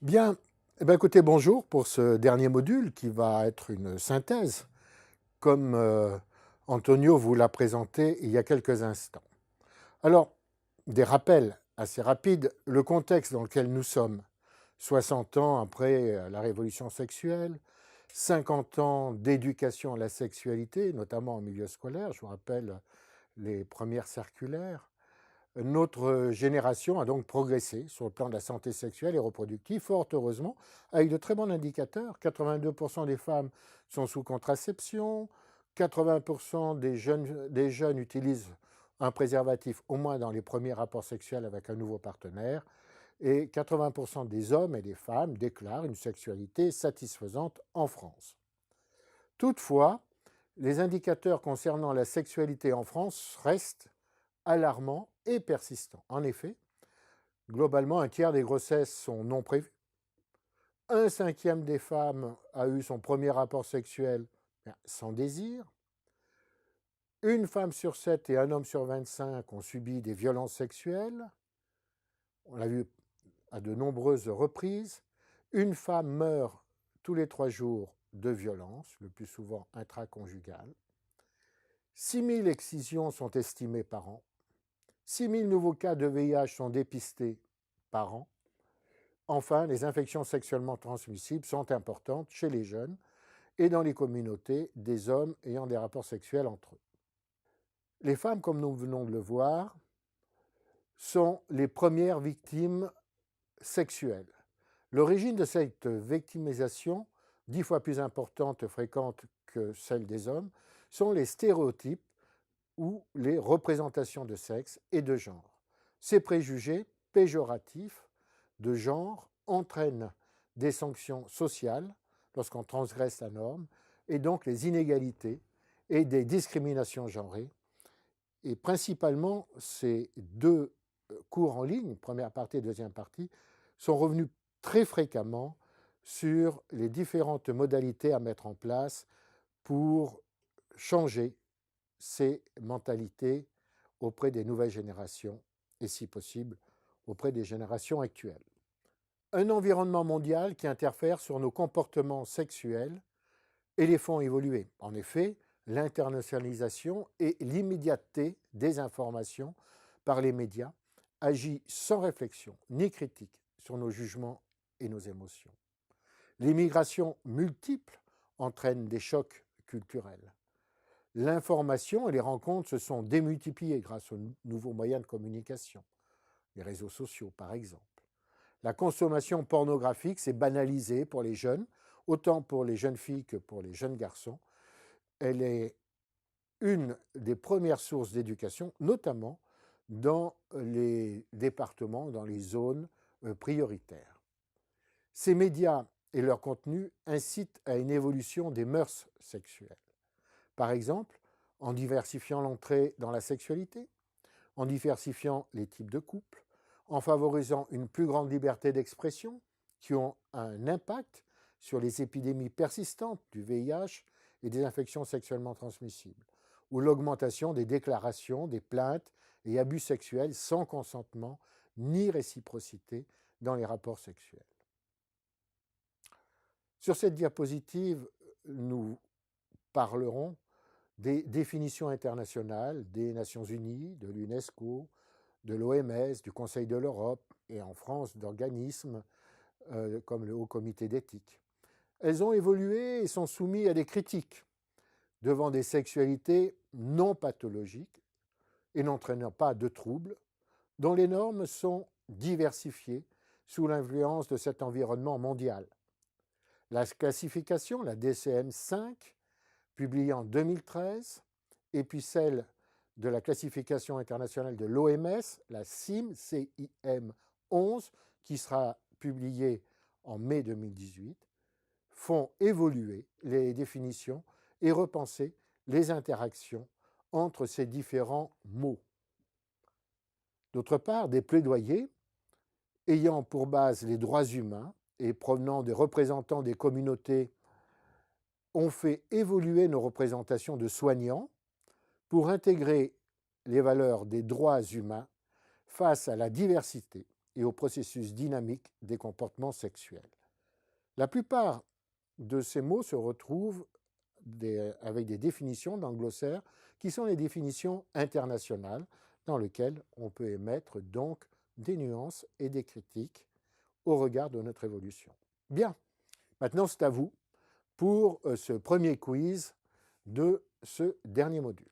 Bien, écoutez, bonjour pour ce dernier module qui va être une synthèse, comme Antonio vous l'a présenté il y a quelques instants. Alors, des rappels assez rapides, le contexte dans lequel nous sommes, 60 ans après la révolution sexuelle, 50 ans d'éducation à la sexualité, notamment en milieu scolaire, je vous rappelle les premières circulaires. Notre génération a donc progressé sur le plan de la santé sexuelle et reproductive, fort heureusement, avec de très bons indicateurs. 82% des femmes sont sous contraception, 80% des jeunes utilisent un préservatif au moins dans les premiers rapports sexuels avec un nouveau partenaire, et 80% des hommes et des femmes déclarent une sexualité satisfaisante en France. Toutefois, les indicateurs concernant la sexualité en France restent alarmants et persistants. En effet, globalement, un tiers des grossesses sont non prévues. Un cinquième des femmes a eu son premier rapport sexuel sans désir. Une femme sur 7 et un homme sur 25 ont subi des violences sexuelles. On l'a vu à de nombreuses reprises. Une femme meurt tous les 3 jours de violence, le plus souvent intraconjugale. 6 000 excisions sont estimées par an. 6 000 nouveaux cas de VIH sont dépistés par an. Enfin, les infections sexuellement transmissibles sont importantes chez les jeunes et dans les communautés des hommes ayant des rapports sexuels entre eux. Les femmes, comme nous venons de le voir, sont les premières victimes sexuelles. L'origine de cette victimisation, 10 fois plus importante et fréquente que celle des hommes, sont les stéréotypes ou les représentations de sexe et de genre. Ces préjugés péjoratifs de genre entraînent des sanctions sociales lorsqu'on transgresse la norme et donc les inégalités et des discriminations genrées. Et principalement, ces deux cours en ligne, première partie et deuxième partie, sont revenus très fréquemment sur les différentes modalités à mettre en place pour changer ces mentalités auprès des nouvelles générations et, si possible, auprès des générations actuelles. Un environnement mondial qui interfère sur nos comportements sexuels et les font évoluer. En effet, l'internationalisation et l'immédiateté des informations par les médias agit sans réflexion ni critique sur nos jugements et nos émotions. L'immigration multiple entraîne des chocs culturels. L'information et les rencontres se sont démultipliées grâce aux nouveaux moyens de communication, les réseaux sociaux par exemple. La consommation pornographique s'est banalisée pour les jeunes, autant pour les jeunes filles que pour les jeunes garçons. Elle est une des premières sources d'éducation, notamment dans les départements, dans les zones prioritaires. Ces médias et leur contenu incitent à une évolution des mœurs sexuelles. Par exemple, en diversifiant l'entrée dans la sexualité, en diversifiant les types de couples, en favorisant une plus grande liberté d'expression qui ont un impact sur les épidémies persistantes du VIH et des infections sexuellement transmissibles, ou l'augmentation des déclarations, des plaintes et abus sexuels sans consentement ni réciprocité dans les rapports sexuels. Sur cette diapositive, nous parlerons des définitions internationales des Nations Unies, de l'UNESCO, de l'OMS, du Conseil de l'Europe et en France d'organismes comme le Haut Comité d'éthique. Elles ont évolué et sont soumises à des critiques devant des sexualités non pathologiques et n'entraînant pas de troubles, dont les normes sont diversifiées sous l'influence de cet environnement mondial. La classification, la DCM5, publiée en 2013, et puis celle de la classification internationale de l'OMS, la CIM 11, qui sera publiée en mai 2018, font évoluer les définitions et repenser les interactions entre ces différents mots. D'autre part, des plaidoyers ayant pour base les droits humains et provenant des représentants des communautés ont fait évoluer nos représentations de soignants pour intégrer les valeurs des droits humains face à la diversité et au processus dynamique des comportements sexuels. La plupart de ces mots se retrouvent avec des définitions dans le glossaire qui sont les définitions internationales dans lesquelles on peut émettre donc des nuances et des critiques au regard de notre évolution. Bien, maintenant c'est à vous pour ce premier quiz de ce dernier module.